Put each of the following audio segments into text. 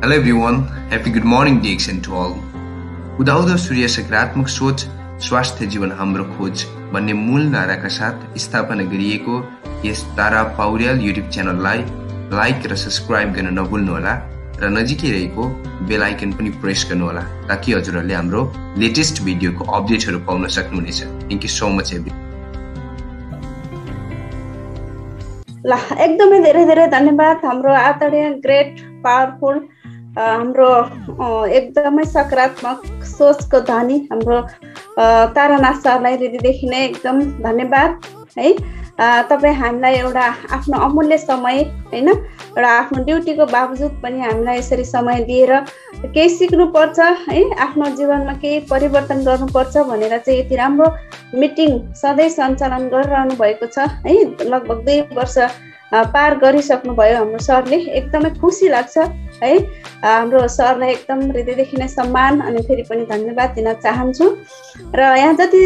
Hello everyone, happy good morning DXN to all. उदाउँदो सूर्य सकारात्मक सोच स्वास्थ्य जीवन हाम्रो खोज भन्ने मूल नाराका साथ स्थापना गरिएको यस तारा पौडेल युट्युब च्यानललाई लाइक र सब्स्क्राइब गर्न नभुल्नुहोला र नजिकै रहेको बेल आइकन पनि प्रेस गर्नुहोला ताकि हजुरहरूले हाम्रो लेटेस्ट भिडियोको अपडेटहरू पाउन सक्नुहुनेछ। Thank you so much every. ल एकदमै धेरै धेरै धन्यवाद हाम्रो आदरणीय ग्रेट पावरफुल हाम्रो एकदमै सकारात्मक सोचको धनी हाम्रो तारानाथ सरलाई हृदयदेखि नै एकदम धन्यवाद है। तपाई हामीलाई एउटा आफ्नो अमूल्य समय हैन एउटा आफ्नो ड्युटीको बावजुद पनि हामीलाई यसरी समय दिएर केही सिक्नु पर्छ है, आफ्नो जीवनमा केही परिवर्तन गर्नुपर्छ भनेर चाहिँ यति राम्रो मिटिङ सधैँ सञ्चालन गरिरहनु भएको छ है। लगभग 2 वर्ष पार गरिसक्नु भयो हाम्रो सरले, एकदमै खुसी लाग्छ है। हाम्रो सरलाई एकदम हृदयदेखि नै सम्मान अनि फेरि पनि धन्यवाद दिन चाहन्छु। र यहाँ जति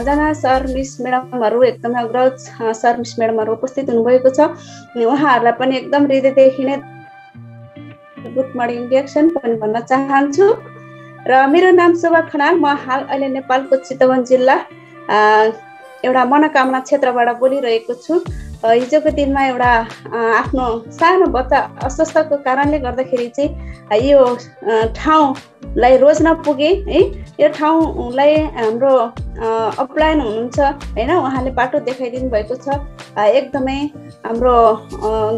जना सर मिस म्याडमहरू एकदमै अग्रज सर मिस म्याडमहरू उपस्थित हुनुभएको छ उहाँहरूलाई पनि एकदम हृदयदेखि नै गुड मर्निङ डिएक्सन पनि भन्न चाहन्छु। र मेरो नाम शोभा खनाल, म हाल अहिले नेपालको चितवन जिल्ला एउटा मनोकामना क्षेत्रबाट बोलिरहेको छु। हिजोको दिनमा एउटा आफ्नो सानो बच्चा अस्वस्थको कारणले गर्दाखेरि चाहिँ यो ठाउँलाई रोज्न पुगे है। यो ठाउँलाई हाम्रो अपलाइन हुनुहुन्छ हैन, उहाँले बाटो देखाइदिनु भएको छ। एकदमै हाम्रो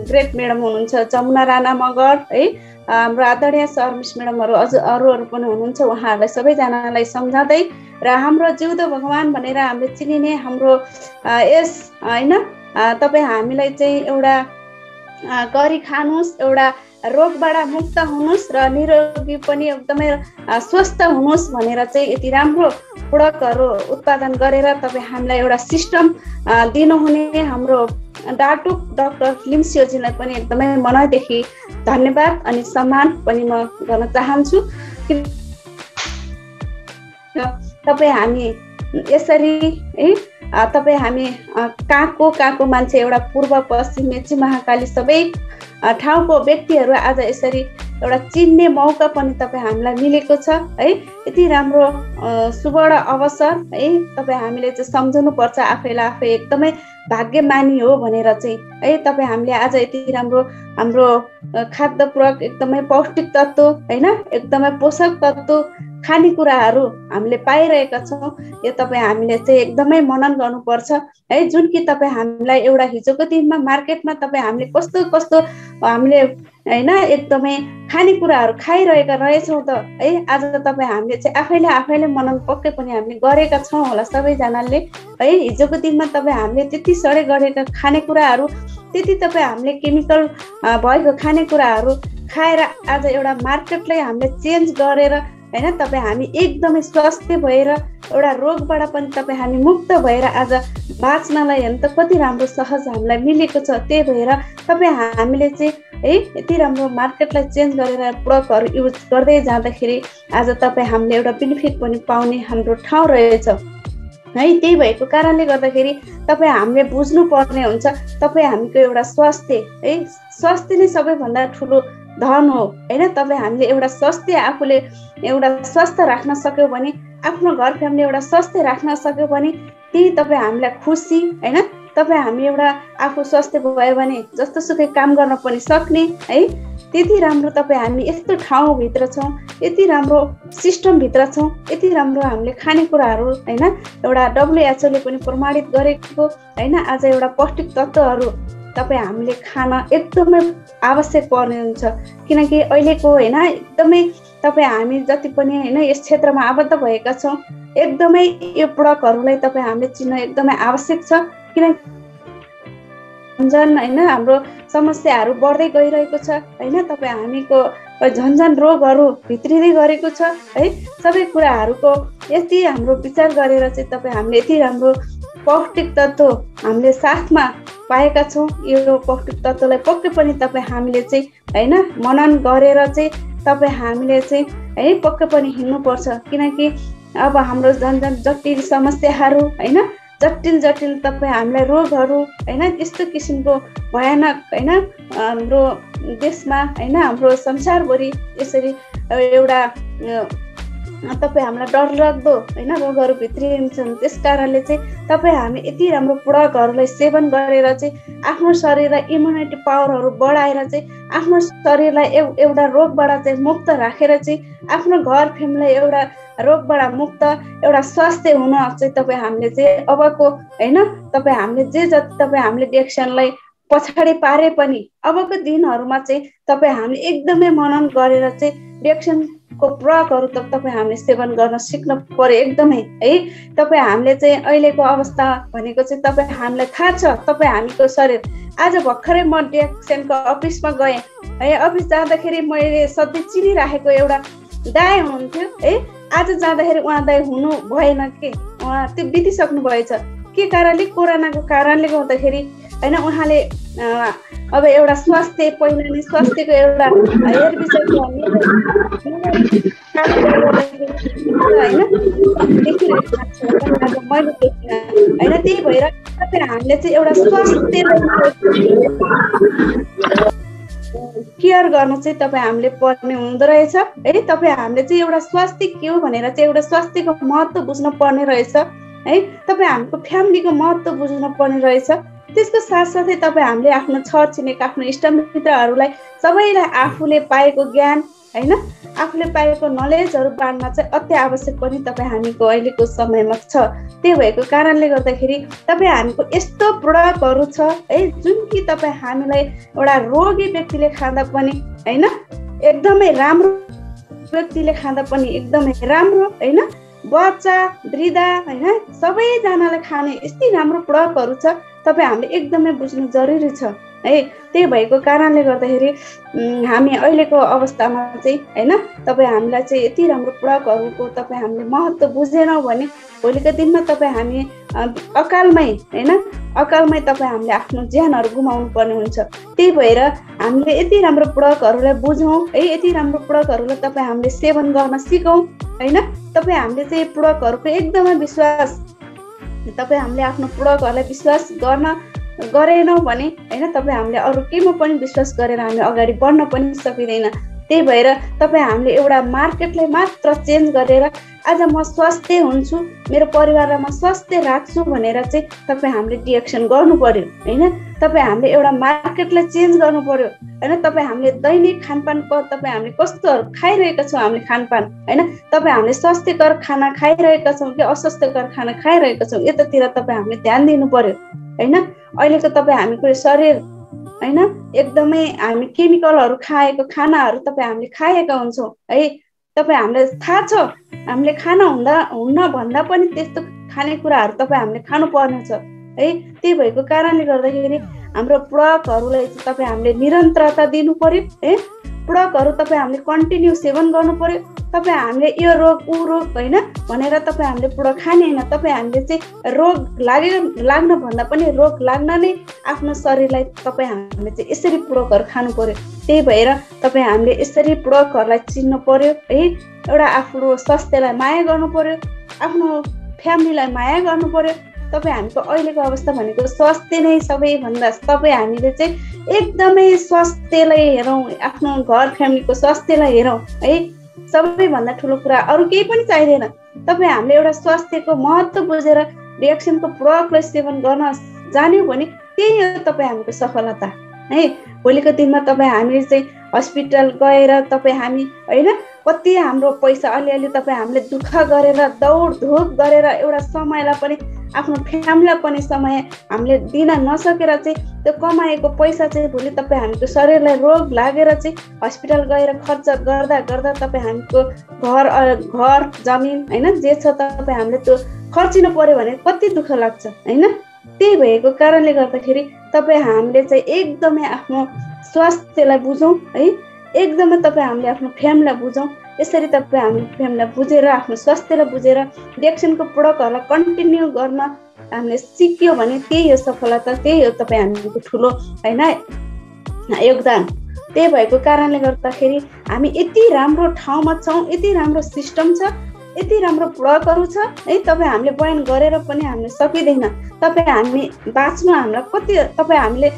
ग्रेट म्याडम हुनुहुन्छ जमुना राणा मगर है, हाम्रो आदरणीय सर मिस म्याडमहरू अरूहरू पनि हुनुहुन्छ, उहाँहरूलाई सबैजनालाई सम्झाउँदै र हाम्रो जिउँदो भगवान भनेर हामीले चिनिने हाम्रो यस हैन तपाई हामीलाई चाहिँ एउटा गरी खानुस्, एउटा रोगबाट मुक्त हुनुस् र निरोगी पनि एकदमै स्वस्थ हुनुस् भनेर चाहिँ यति राम्रो प्रोडक्टहरू उत्पादन गरेर तपाई हामीलाई एउटा सिस्टम दिनुहुने हाम्रो डाटुक डाक्टर लिम्सियोजीलाई पनि एकदमै मनैदेखि धन्यवाद अनि सम्मान पनि म गर्न चाहन्छु। तपाई हामी यसरी है तपाई हामी कहाँको मान्छे एउटा पूर्व पश्चिम मेची महाकाली सबै ठाउँको व्यक्तिहरू आज यसरी एउटा चिन्ने मौका पनि तपाई हामीलाई मिलेको छ है। यति राम्रो सुवर्ण अवसर है, तपाई हामीले चाहिँ सम्झनु पर्छ आफैलाई आफै एकदमै भाग्यमानी हो भनेर चाहिँ है। तपाई हामीले आज यति राम्रो हाम्रो खाद्य पूरक एकदमै पौष्टिक तत्त्व हैन, एकदमै पोषक तत्त्व खानेकुराहरू हामीले पाइरहेका छौँ। यो तपाईँ हामीले चाहिँ एकदमै मनन गर्नुपर्छ है। जुन कि तपाईँ हामीलाई एउटा हिजोको दिनमा मार्केटमा तपाईँ हामीले कस्तो कस्तो हामीले हैन एकदमै खानेकुराहरू खाइरहेका रहेछौँ त है। आज तपाईँ हामीले चाहिँ आफैले मनन पक्कै पनि हामीले गरेका छौँ होला सबैजनाले है। हिजोको दिनमा तपाईँ हामीले त्यति सडे गरेका खानेकुराहरू, त्यति तपाईँ हामीले केमिकल भएको खानेकुराहरू खाएर आज एउटा मार्केटलाई हामीले चेन्ज गरेर हैन तपाई हामी एकदमै स्वास्थ्य भएर एउटा रोगबाट पनि तपाई हामी मुक्त भएर आज बाँच्नलाई हेर्नु त कति राम्रो सहज हामीलाई मिलेको छ। त्यही भएर तपाई हामीले चाहिँ है यति राम्रो मार्केटलाई चेन्ज गरेर प्रोडक्टहरू युज गर्दै जाँदाखेरि आज तपाई हामीले एउटा बेनिफिट पनि पाउने हाम्रो ठाउँ रहेछ है। त्यही भएको कारणले गर्दाखेरि तपाई हामीले बुझ्नु पर्ने हुन्छ तपाई हामीको एउटा स्वास्थ्य है, स्वास्थ्य नै सबैभन्दा ठुलो धन हो हैन। तपाईँ हामीले एउटा स्वास्थ्य आफूले एउटा स्वस्थ राख्न सक्यो भने, आफ्नो घर फ्यामिली एउटा स्वस्थ राख्न सक्यो भने त्यही तपाईँ हामीलाई खुसी हैन। तपाईँ हामी एउटा आफू स्वस्थ भयो भने जस्तो सुकै काम गर्न पनि सक्ने है। त्यति राम्रो तपाईँ हामी यस्तो ठाउँभित्र छौँ, यति राम्रो सिस्टमभित्र छौँ, यति राम्रो हामीले खानेकुराहरू हैन एउटा WHO ले पनि प्रमाणित गरेको हैन। आज एउटा पौष्टिक तत्त्वहरू तपाईँ हामीले खान एकदमै आवश्यक पर्ने हुन्छ, किनकि अहिलेको हैन एकदमै तपाईँ हामी जति पनि हैन यस क्षेत्रमा आबद्ध भएका छौँ एकदमै यो प्रोडक्टहरूलाई तपाईँ हामीले चिन्न एकदमै आवश्यक छ। किनकि झन् हैन हाम्रो समस्याहरू बढ्दै गइरहेको छ हैन। तपाईँ हामीको झन्झन रोगहरू भित्रिँदै गरेको छ है। सबै कुराहरूको यति हाम्रो विचार गरेर चाहिँ तपाईँ हामीले यति राम्रो पौष्टिक तत्त्व हामीले साथमा पाएका छौँ। यो पौष्टिक तत्त्वलाई पक्कै पनि तपाईँ हामीले चाहिँ हैन मनन गरेर चाहिँ तपाईँ हामीले चाहिँ है पक्कै पनि हिँड्नुपर्छ। किनकि अब हाम्रो झन्झन जटिल समस्याहरू हैन जटिल जटिल तपाईँ हामीलाई रोगहरू होइन यस्तो किसिमको भयानक होइन हाम्रो देशमा होइन हाम्रो संसारभरि यसरी एउटा तपाईँ हामीलाई डरलाग्दो होइन रोगहरू भित्रिन्छन्। त्यस कारणले चाहिँ तपाईँ हामी यति राम्रो प्रोडक्टहरूलाई सेवन गरेर चाहिँ आफ्नो शरीरलाई इम्युनिटी पावरहरू बढाएर चाहिँ आफ्नो शरीरलाई एउटा रोगबाट चाहिँ मुक्त राखेर चाहिँ आफ्नो घर फ्यामिलीलाई एउटा रोगबाट मुक्त एउटा स्वास्थ्य हुन चाहिँ तपाईँ हामीले चाहिँ अबको होइन तपाईँ हामीले जे जति तपाईँ हामीले डिएक्सनलाई पछाडि पारे पनि अबको दिनहरूमा चाहिँ तपाईँ हामीले एकदमै मनन गरेर चाहिँ डिएक्सनको प्रोडक्टहरू त तपाईँ हामीले सेवन गर्न सिक्नु पर्यो एकदमै है। तपाईँ हामीले चाहिँ अहिलेको अवस्था भनेको चाहिँ तपाईँ हामीलाई थाहा छ तपाईँ हामीको शरीर आज भर्खरै म डिएक्सनको अफिसमा गएँ है। अफिस जाँदाखेरि मैले सधैँ चिनिराखेको एउटा दाइ हुनुहुन्थ्यो है। आज जाँदाखेरि उहाँ दाइ हुनु भएन के उहाँ त्यो बितिसक्नु भएछ के कारणले कोरोनाको कारणले गर्दाखेरि होइन। उहाँले अब एउटा स्वास्थ्य पहिला नै स्वास्थ्यको एउटा हेरविचार होइन देखिरहेको मैले देखिनँ होइन। त्यही भएर तपाईँ हामीले चाहिँ एउटा स्वास्थ्यलाई केयर गर्नु चाहिँ तपाईँ हामीले पर्ने हुँदो रहेछ है। तपाईँ हामीले चाहिँ एउटा स्वास्थ्य के हो भनेर चाहिँ एउटा स्वास्थ्यको महत्त्व बुझ्नु पर्ने रहेछ है। तपाईँ हाम्रो फ्यामिलीको महत्त्व बुझ्नु पर्ने रहेछ। त्यसको साथसाथै तपाईँ हामीले आफ्नो छरछिमेक आफ्नो इष्टमित्रहरूलाई सबैलाई आफूले पाएको ज्ञान होइन आफूले पाएको नलेजहरू बाँड्न चाहिँ अति आवश्यक पनि तपाईँ हामीको अहिलेको समयमा छ। त्यही भएको कारणले गर्दाखेरि तपाईँ हामीको यस्तो प्रोडक्टहरू छ है जुन कि तपाईँ हामीलाई एउटा रोगी व्यक्तिले खाँदा पनि होइन एकदमै राम्रो व्यक्तिले खाँदा पनि एकदमै राम्रो होइन बच्चा वृद्ध होइन सबैजनाले खाने यस्तै राम्रो प्रोडक्टहरू छ। तपाईँ हामीले एकदमै बुझ्नु जरुरी छ है। त्यही भएको कारणले गर्दाखेरि हामी अहिलेको अवस्थामा चाहिँ होइन तपाईँ हामीलाई चाहिँ यति राम्रो प्रोडक्टहरूको तपाईँ हामीले महत्त्व बुझेनौँ भने भोलिको दिनमा तपाईँ हामी अकालमै होइन अकालमै तपाईँ हामीले आफ्नो ज्यानहरू गुमाउनु पर्ने हुन्छ। त्यही भएर हामीले यति राम्रो प्रोडक्टहरूलाई बुझौँ है। यति राम्रो प्रोडक्टहरूलाई तपाईँ हामीले सेवन गर्न सिकौँ होइन। तपाईँ हामीले चाहिँ प्रोडक्टहरूको एकदमै विश्वास तपाईँ हामीले आफ्नो प्रोडक्टहरूलाई विश्वास गरेनौँ भने होइन तपाईँ हामीले अरू केहीमा पनि विश्वास गरेर हामी अगाडि बढ्न पनि सकिँदैन। त्यही भएर तपाईँ हामीले एउटा मार्केटलाई मात्र चेन्ज गरेर आज म स्वास्थ्य हुन्छु मेरो परिवारलाई म स्वास्थ्य राख्छु भनेर चाहिँ तपाईँ हामीले डिएक्सन गर्नु पर्यो होइन। तपाईँ हामीले एउटा मार्केटलाई चेन्ज गर्नु पर्यो होइन। तपाईँ हामीले दैनिक खानपानको तपाईँ हामीले कस्तोहरू खाइरहेका छौँ हामीले खानपान होइन। तपाईँ हामीले स्वास्थ्यकर खाना खाइरहेका छौँ कि अस्वास्थ्यकर खाना खाइरहेका छौँ यतातिर तपाईँ हामीले ध्यान दिनु पर्यो होइन। अहिलेको तपाईँ हामीको शरीर होइन एकदमै हामी केमिकलहरू खाएको खानाहरू तपाईँ हामीले खाएका हुन्छौँ है। तपाईँ हामीलाई थाहा छ हामीले खाना हुन्न भन्दा पनि त्यस्तो खानेकुराहरू तपाईँ हामीले खानु पर्ने छ है। त्यही भएको कारणले गर्दाखेरि हाम्रो प्रोडक्टहरूलाई चाहिँ तपाईँ हामीले निरन्तरता दिनु पर्यो है। प्रोडक्टहरू तपाईँ हामीले कन्टिन्यू सेवन गर्नु पर्यो। तपाईँ हामीले यो रोग ऊ रोग होइन भनेर तपाईँ हामीले प्रोडक्ट खाने होइन। तपाईँ हामीले चाहिँ रोग लाग्न भन्दा पनि रोग लाग्न नै आफ्नो शरीरलाई तपाईँ हामीले चाहिँ यसरी प्रोडक्टहरू खानु पर्यो। त्यही भएर तपाईँ हामीले यसरी प्रोडक्टहरूलाई चिन्नु पर्यो है। एउटा आफ्नो स्वास्थ्यलाई माया गर्नु पर्यो आफ्नो फ्यामिलीलाई माया गर्नु पर्यो। तपाईँ हामीको अहिलेको अवस्था भनेको स्वास्थ्य नै सबैभन्दा तपाईँ हामीले चाहिँ एकदमै स्वास्थ्यलाई हेरौँ आफ्नो घर फ्यामिलीको स्वास्थ्यलाई हेरौँ है। सबैभन्दा ठुलो कुरा अरू केही पनि चाहिँदैन। तपाईँ हामीले एउटा स्वास्थ्यको महत्त्व बुझेर डिएक्सनको प्रोडक्टलाई सेवन गर्न जान्यौँ भने त्यही हो तपाईँ हामीको सफलता है। भोलिको दिनमा तपाईँ हामीले चाहिँ हस्पिटल गएर तपाईँ हामी होइन कति हाम्रो पैसा अलिअलि तपाईँ हामीले दुःख गरेर दौडधुप गरेर एउटा समयलाई पनि आफ्नो फ्यामिलीलाई पनि समय हामीले दिन नसकेर चाहिँ त्यो कमाएको पैसा चाहिँ भोलि तपाईँ हामीको शरीरलाई रोग लागेर चाहिँ हस्पिटल गएर खर्च गर्दा गर्दा तपाईँ हामीको घर जमिन होइन जे छ तपाईँ हामीले त्यो खर्चिनु पर्यो भने कति दुःख लाग्छ होइन। त्यही भएको कारणले गर्दाखेरि तपाईँ हामीले चाहिँ एकदमै आफ्नो स्वास्थ्यलाई बुझौँ है। एकदमै तपाईँ हामीले आफ्नो फ्यामिलीलाई बुझौँ। यसरी तपाईँ हाम्रो फ्यामिलीलाई बुझेर आफ्नो स्वास्थ्यलाई बुझेर डिएक्सनको प्रोडक्टहरूलाई कन्टिन्यू गर्न हामीले सिक्यो भने त्यही हो सफलता। त्यही हो तपाईँ हामीको ठुलो होइन योगदान। त्यही भएको कारणले गर्दाखेरि हामी यति राम्रो ठाउँमा छौँ यति राम्रो सिस्टम छ यति राम्रो प्रोडक्टहरु छ है, तपाई हामीले बयान गरेर पनि हामीले सकिदैन। तपाई हामी बाँच्नु हामीलाई कति तपाई हामीले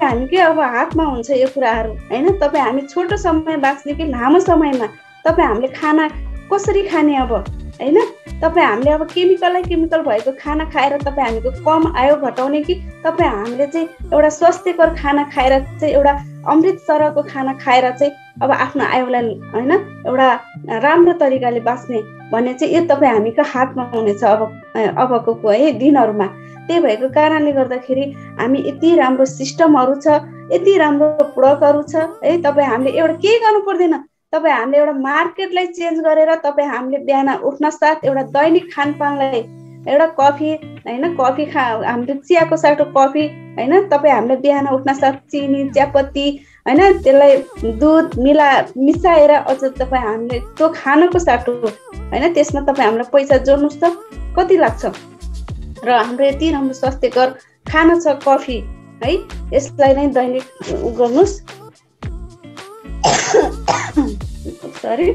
के अब हातमा हुन्छ यो कुराहरु हैन। तपाई हामी छोटो समय बाँच्ने कि लामो समयमा तपाई हामीले खाना कसरी खाने अब हैन। तपाई हामीले अब केमिकल भएको खाना खाएर तपाई हामीको कम आयो घटाउने कि तपाई हामीले चाहिँ एउटा स्वास्थ्यकर खाना खाएर चाहिँ एउटा अमृत सरको खाना खाएर चाहिँ अब आफ्नो आयुलाई हैन एउटा राम्रो तरिकाले बाँच्ने भन्ने चाहिँ यो तपाई हामीको हातमा हुनेछ अबको है दिनहरुमा। त्यही भएको कारणले गर्दाखेरि हामी यति राम्रो सिस्टमहरु छ, यति राम्रो प्रोडक्टहरु छ है। तपाई हामीले एउटा के गर्नु पर्दैन, तपाई हामीले एउटा मार्केटलाई चेन्ज गरेर तपाई हामीले बिहान उठ्न साथ एउटा दैनिक खानपानलाई एउटा कफी हैन, कफी हामीले चियाको साटो कफी हैन, तपाई हामीले बिहान उठ्न साथ चिनी चियापत्ती हैन त्यसलाई दूध मिसाएर अझ तपाई हामीले त्यो खानको साटो हैन त्यसमा तपाई हामीलाई पैसा जोड्नुस् त कति लाग्छ। र हाम्रो यति राम्रो स्वास्थ्यकर खाना छ कफी है, यसलाई नै दैनिक गर्नुस्। सरी,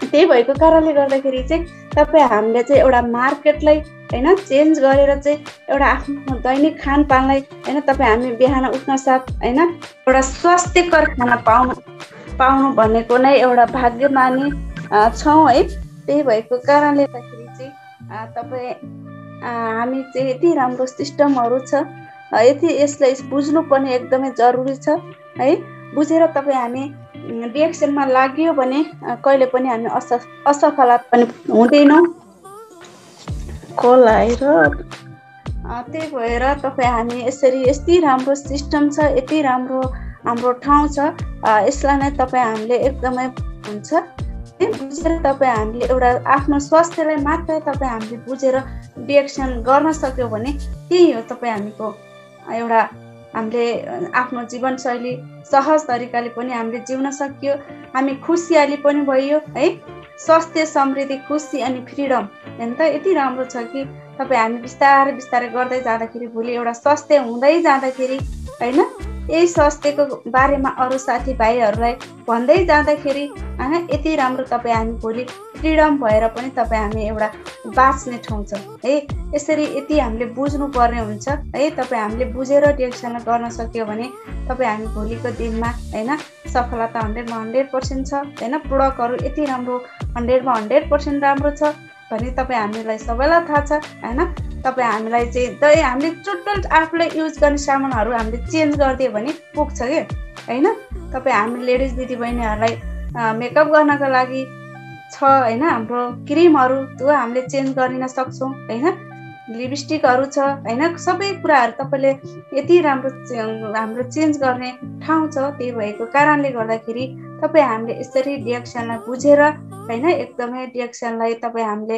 त्यही भएको कारणले गर्दाखेरि चाहिँ तपाई हामीले चाहिँ एउटा मार्केटलाई हैन चेन्ज गरेर चाहिँ एउटा आफ्नो दैनिक खानपानलाई हैन तपाई हामी बिहान उठ्न साथ हैन एउटा स्वास्थ्यकर खाना पाउनु भनेको नै एउटा भाग्यमानी छौं है। त्यही भएको कारणले गर्दाखेरि चाहिँ तपाई हामी चाहिँ यति राम्रो सिस्टमहरु छ, यति यसलाई बुझ्नु पनि एकदमै जरुरी छ है। बुझेर तपाई हामी DXN मा लाग्यो भने कहिले पनि हामी असफलता पनि हुँदैनौं। कल आएर त्यही भएर तपाई हामी यसरी यति राम्रो सिस्टम छ, यति राम्रो हाम्रो ठाउँ छ, यसलाई नै तपाई हामीले एकदमै हुन्छ बुझेर तपाई हामीले एउटा आफ्नो स्वास्थ्यलाई मात्र तपाई हामीले बुझेर DXN गर्न सक्यो भने त्यही हो तपाई हामीको एउटा हामीले आफ्नो जीवनशैली सहज तरिकाले पनि हामीले जिउन सकियो, हामी खुसियाली पनि भयो है। स्वास्थ्य, समृद्धि, खुसी अनि फ्रिडम हैन त यति राम्रो छ कि तपाई हामी बिस्तारै बिस्तारै गर्दै जाँदाखेरि भोलि एउटा स्वास्थ्य हुँदै जाँदाखेरि हैन यही स्वास्थ्यको बारेमा अरु साथीभाइहरुलाई भन्दै जाँदाखेरि हैन यति राम्रो तपाई हामी भोलि फ्रिडम भएर पनि तपाई हामी एउटा बाँच्ने ठाउँ छ है। यसरी यति हामीले बुझ्नु पर्ने हुन्छ है। तपाई हामीले बुझेर DXN गर्न सक्यो भने तपाई हामी भोलिको दिनमा हैन सफलता 100 मा 100% छ हैन। प्रोडक्टहरु यति राम्रो 100 मा 100% राम्रो छ भने तपाई हामीलाई सबैलाई थाहा छ हैन। तपाई हामीलाई चाहिँ हामीले टोटल आफूलाई युज गर्ने सामानहरु हामीले चेन्ज गर्दियो भने पुग्छ के हैन। तपाई हामी लेडिज दिदीबहिनीहरुलाई मेकअप गर्नको लागि छ हैन, हाम्रो क्रीमहरु त्यो हामीले चेन्ज गरिन सक्छौं हैन, लिपस्टिकहरु छ हैन, सबै कुराहरु तपाईले यति राम्रो हाम्रो चेन्ज गर्ने ठाउँ छ। त्यही भएको कारणले गर्दाखेरि तपाई हामीले यसरी DXN लाई बुझेर हैन एकदमै DXN लाई तपाई हामीले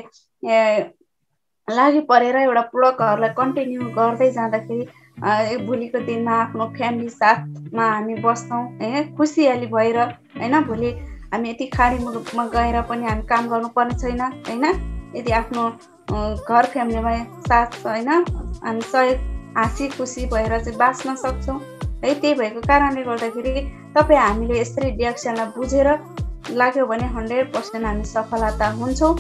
लागि परेर एउटा प्रोडक्टहरुलाई कन्टिन्यू गर्दै जाँदाखेरि भोलिको दिनमा आफ्नो फ्यामिली साथमा हामी बस्छौं हैन खुसियाली भएर हैन। भोलि हामी यति खाडी मुलुकमा गएर पनि हामी काम गर्नुपर्ने छैन हैन। यदि आफ्नो घर फ्यामिलीमा साथ हैन हामी सहयोग हाँसी खुसी भएर चाहिँ बाँच्न सक्छौं है। त्यही भएको कारणले गर्दाखेरि तपाई हामीले यसरी DXN लाई बुझेर लाग्यो भने 100% हामी सफलता हुन्छौं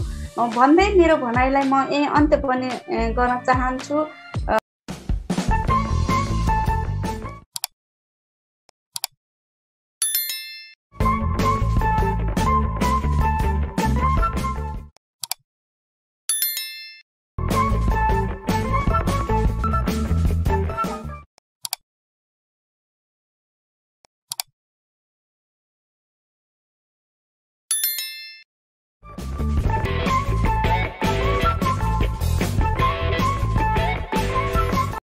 भन्दै मेरो भनाइलाई म अन्त्य पनि गर्न चाहन्छु।